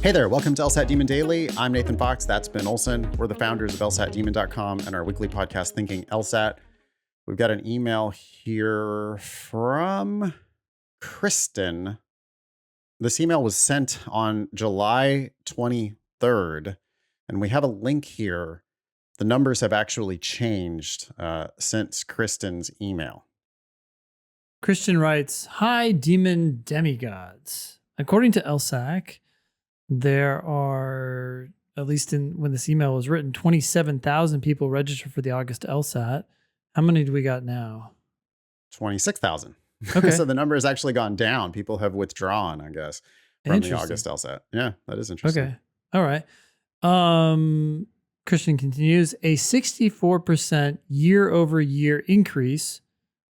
Hey there, welcome to LSAT Demon Daily. I'm Nathan Fox, that's Ben Olson. We're the founders of LSATdemon.com and our weekly podcast, Thinking LSAT. We've got an email here from Kristen. This email was sent on July 23rd, and we have a link here. The numbers have actually changed since Kristen's email. Christian writes, "Hi, demon demigods. According to LSAC, there are, at least when this email was written, 27,000 people registered for the August LSAT. How many do we got now?" 26,000. Okay. So the number has actually gone down. People have withdrawn, I guess, from the August LSAT. Yeah, that is interesting. Okay. All right. Christian continues, a 64% year over year increase,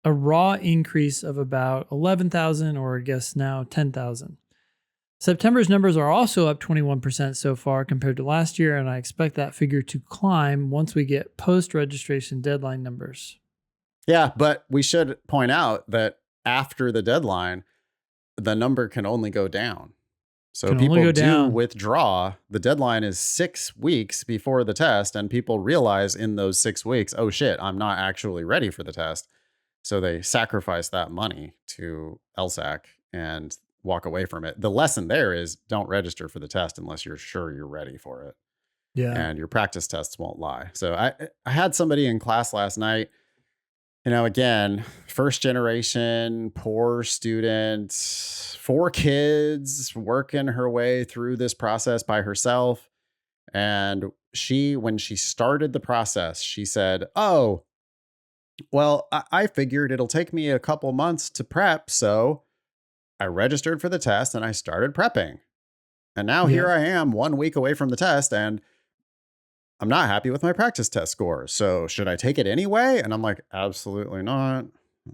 a raw increase of about 11,000, or I guess now 10,000. September's numbers are also up 21% so far compared to last year, and I expect that figure to climb once we get post-registration deadline numbers. Yeah, but we should point out that after the deadline, the number can only go down. So people do withdraw. The deadline is 6 weeks before the test, and people realize in those 6 weeks, oh shit, I'm not actually ready for the test. So they sacrifice that money to LSAC and walk away from it. The lesson there is don't register for the test unless you're sure you're ready for it. Yeah. And your practice tests won't lie. So I had somebody in class last night, again, first generation, poor student, 4 kids, working her way through this process by herself. And when she started the process, she said, oh, well, I figured it'll take me a couple months to prep. So I registered for the test and I started prepping. And now here I am 1 week away from the test and I'm not happy with my practice test scores. So should I take it anyway? And I'm like, absolutely not.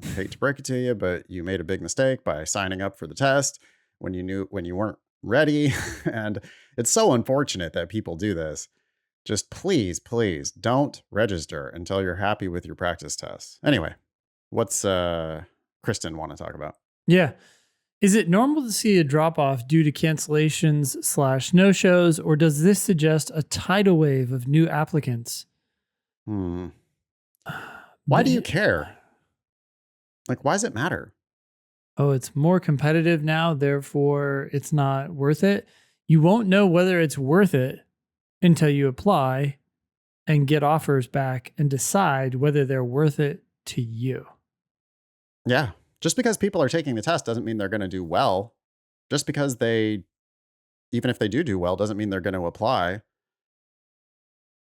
I hate to break it to you, but you made a big mistake by signing up for the test when you weren't ready. And it's so unfortunate that people do this. Just please, please don't register until you're happy with your practice tests. Anyway, what's Kristen want to talk about? Yeah. Is it normal to see a drop-off due to cancellations / no-shows, or does this suggest a tidal wave of new applicants? Why do you care? Like, why does it matter? Oh, it's more competitive now, therefore it's not worth it. You won't know whether it's worth it until you apply and get offers back and decide whether they're worth it to you. Yeah. Just because people are taking the test doesn't mean they're going to do well. Just because even if they do well, doesn't mean they're going to apply.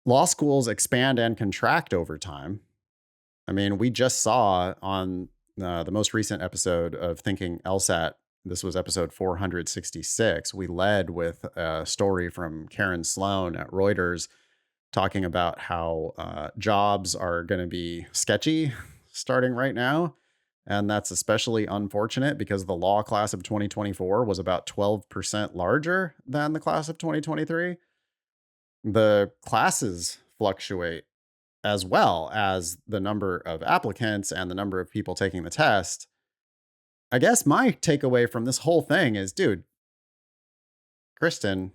Law schools expand and contract over time. I mean, we just saw on the most recent episode of Thinking LSAT, this was episode 466, we led with a story from Karen Sloan at Reuters talking about how jobs are going to be sketchy starting right now. And that's especially unfortunate because the law class of 2024 was about 12% larger than the class of 2023. The classes fluctuate as well as the number of applicants and the number of people taking the test. I guess my takeaway from this whole thing is, dude, Kristen,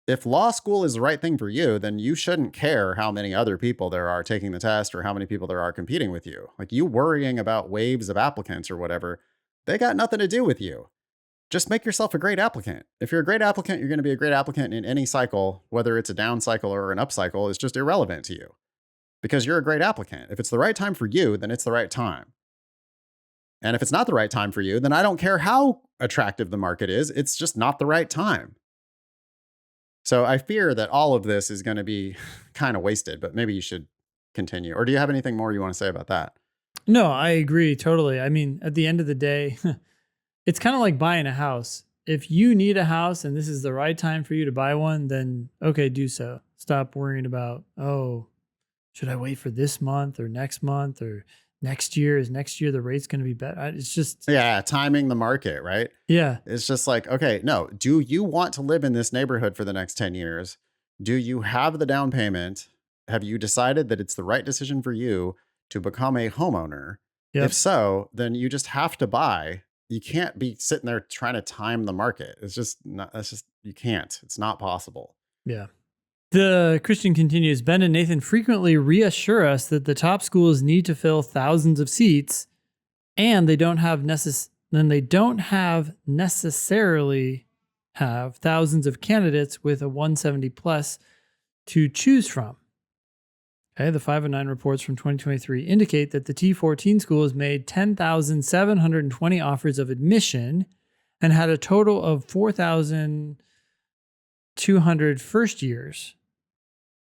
if law school is the right thing for you, then you shouldn't care how many other people there are taking the test or how many people there are competing with you. Like, you worrying about waves of applicants or whatever, they got nothing to do with you. Just make yourself a great applicant. If you're a great applicant, you're going to be a great applicant in any cycle, whether it's a down cycle or an up cycle. It's just irrelevant to you because you're a great applicant. If it's the right time for you, then it's the right time. And if it's not the right time for you, then I don't care how attractive the market is. It's just not the right time. So I fear that all of this is going to be kind of wasted, but maybe you should continue. Or do you have anything more you want to say about that? No, I agree totally. I mean, at the end of the day, it's kind of like buying a house. If you need a house and this is the right time for you to buy one, then okay, do so. Stop worrying about, oh, should I wait for this month or next month or next year? Is next year the rate's going to be better? It's just... Yeah, timing the market, right? Yeah. It's just like, okay, no, do you want to live in this neighborhood for the next 10 years? Do you have the down payment? Have you decided that it's the right decision for you to become a homeowner? Yep. If so, then you just have to buy you can't be sitting there trying to time the market. It's just not, that's just, you can't. It's not possible. Yeah. The Christian continues, Ben and Nathan frequently reassure us that the top schools need to fill thousands of seats and they don't have necessarily have thousands of candidates with a 170 plus to choose from. Okay, the 509 reports from 2023 indicate that the T14 schools made 10,720 offers of admission and had a total of 4,200 first years.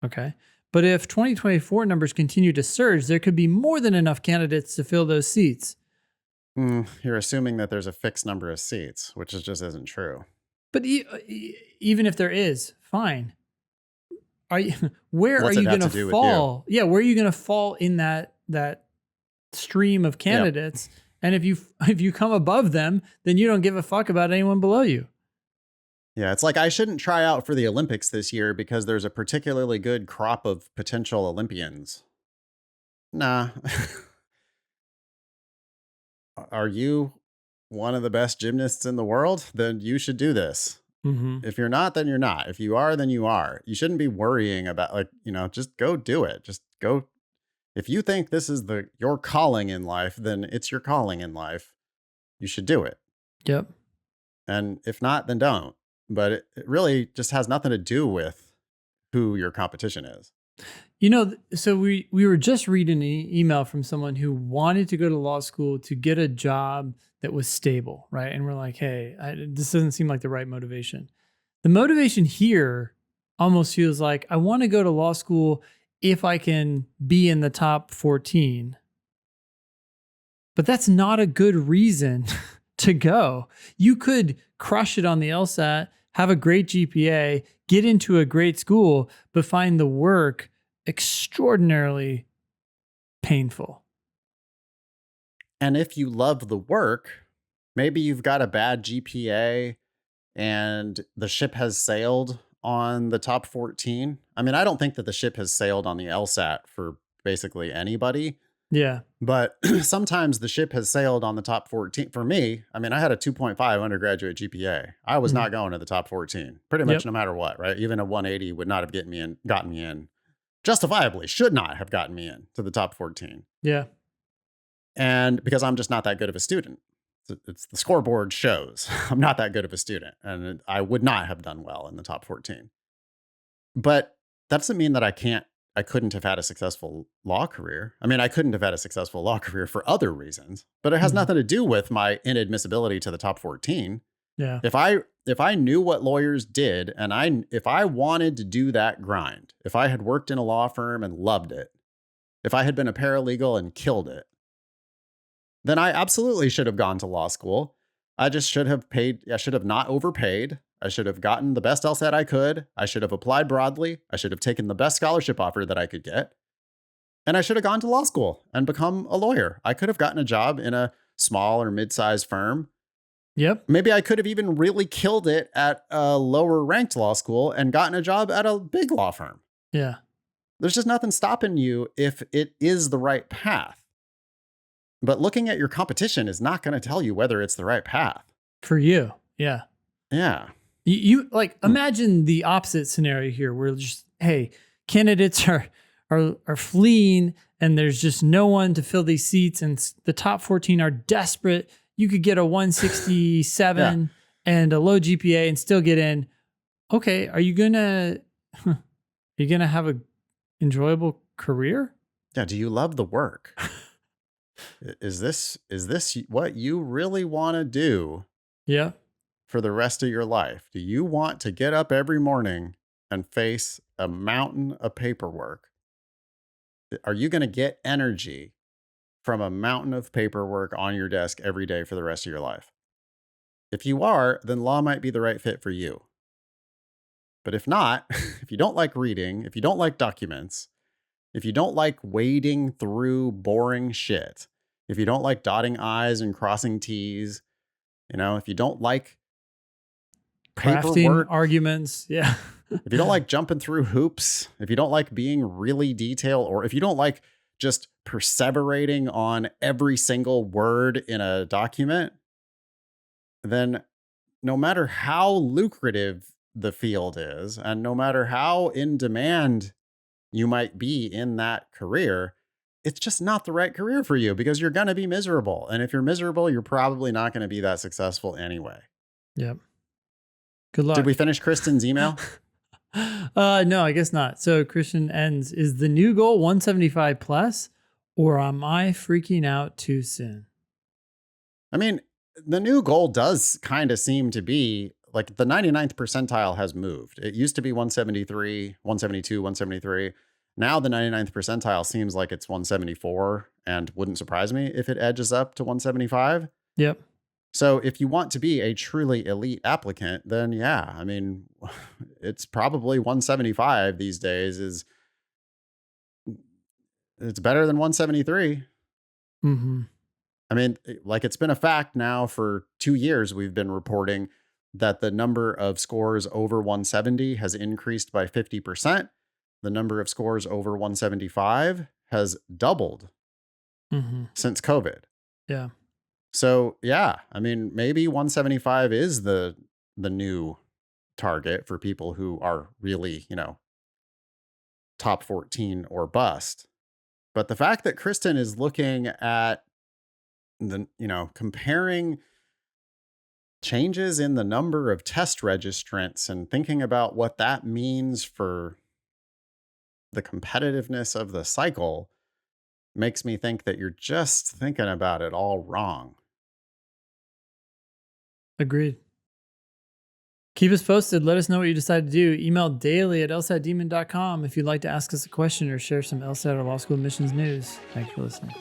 Okay. But if 2024 numbers continue to surge, there could be more than enough candidates to fill those seats. You're assuming that there's a fixed number of seats, which just isn't true. But even if there is, fine. Where What's are it you have going to do to with fall? Yeah, where are you going to fall in that stream of candidates? And if you come above them, then you don't give a fuck about anyone below you. Yeah, it's like I shouldn't try out for the Olympics this year because there's a particularly good crop of potential Olympians. Nah. Are you one of the best gymnasts in the world? Then you should do this. Mm-hmm. If you're not, then you're not. If you are, then you are. You shouldn't be worrying about, like, just go do it. Just go. If you think this is your calling in life, then it's your calling in life. You should do it. Yep. And if not, then don't. But it really just has nothing to do with who your competition is. So we were just reading an email from someone who wanted to go to law school to get a job that was stable, right? And we're like, hey, this doesn't seem like the right motivation. The motivation here almost feels like I want to go to law school if I can be in the top 14. But that's not a good reason to go. You could crush it on the LSAT, have a great GPA, get into a great school, but find the work extraordinarily painful. And if you love the work, maybe you've got a bad GPA and the ship has sailed on the top 14. I mean, I don't think that the ship has sailed on the LSAT for basically anybody. Yeah. But sometimes the ship has sailed on the top 14. For me, I mean, I had a 2.5 undergraduate GPA. I was not going to the top 14, pretty much no matter what, right? Even a 180 would not have gotten me in. Justifiably should not have gotten me in to the top 14. Yeah. And because I'm just not that good of a student. It's the scoreboard shows I'm not that good of a student and I would not have done well in the top 14. But that doesn't mean that I couldn't have had a successful law career. I mean, I couldn't have had a successful law career for other reasons, but it has nothing to do with my inadmissibility to the top 14. Yeah. If I knew what lawyers did and if I wanted to do that grind, if I had worked in a law firm and loved it, if I had been a paralegal and killed it, then I absolutely should have gone to law school. I should have not overpaid. I should have gotten the best LSAT I could. I should have applied broadly. I should have taken the best scholarship offer that I could get. And I should have gone to law school and become a lawyer. I could have gotten a job in a small or mid-sized firm. Yep. Maybe I could have even really killed it at a lower ranked law school and gotten a job at a big law firm. Yeah. There's just nothing stopping you if it is the right path. But looking at your competition is not going to tell you whether it's the right path. For you. Yeah. Yeah. You like imagine the opposite scenario here where just, hey, candidates are fleeing and there's just no one to fill these seats and the top 14 are desperate. You could get a 167 and a low GPA and still get in. Okay, are you gonna have a enjoyable career? Yeah. Do you love the work? Is this what you really want to do? Yeah. For the rest of your life? Do you want to get up every morning and face a mountain of paperwork? Are you going to get energy from a mountain of paperwork on your desk every day for the rest of your life? If you are, then law might be the right fit for you. But if not, if you don't like reading, if you don't like documents, if you don't like wading through boring shit, if you don't like dotting I's and crossing T's, if you don't like crafting paperwork, arguments. Yeah. if you don't like jumping through hoops, if you don't like being really detailed, or if you don't like just perseverating on every single word in a document, then no matter how lucrative the field is, and no matter how in demand you might be in that career, it's just not the right career for you because you're going to be miserable. And if you're miserable, you're probably not going to be that successful anyway. Yep. Good Did luck. we finish Kristen's email? No, I guess not. So Christian ends, is the new goal 175 plus, or am I freaking out too soon? I mean, the new goal does kind of seem to be like the 99th percentile has moved. It used to be 173, 172, 173. Now the 99th percentile seems like it's 174 and wouldn't surprise me if it edges up to 175. Yep. So if you want to be a truly elite applicant, then yeah, I mean, it's probably 175 these days it's better than 173. Mm-hmm. I mean, like it's been a fact now for 2 years we've been reporting that the number of scores over 170 has increased by 50%. The number of scores over 175 has doubled Mm-hmm. since COVID. Yeah. So, yeah, I mean, maybe 175 is the new target for people who are really, top 14 or bust. But the fact that Kristen is looking at comparing changes in the number of test registrants and thinking about what that means for the competitiveness of the cycle makes me think that you're just thinking about it all wrong. Agreed. Keep us posted. Let us know what you decide to do. Email daily@lsatdemon.com if you'd like to ask us a question or share some LSAT or law school admissions news. Thanks for listening.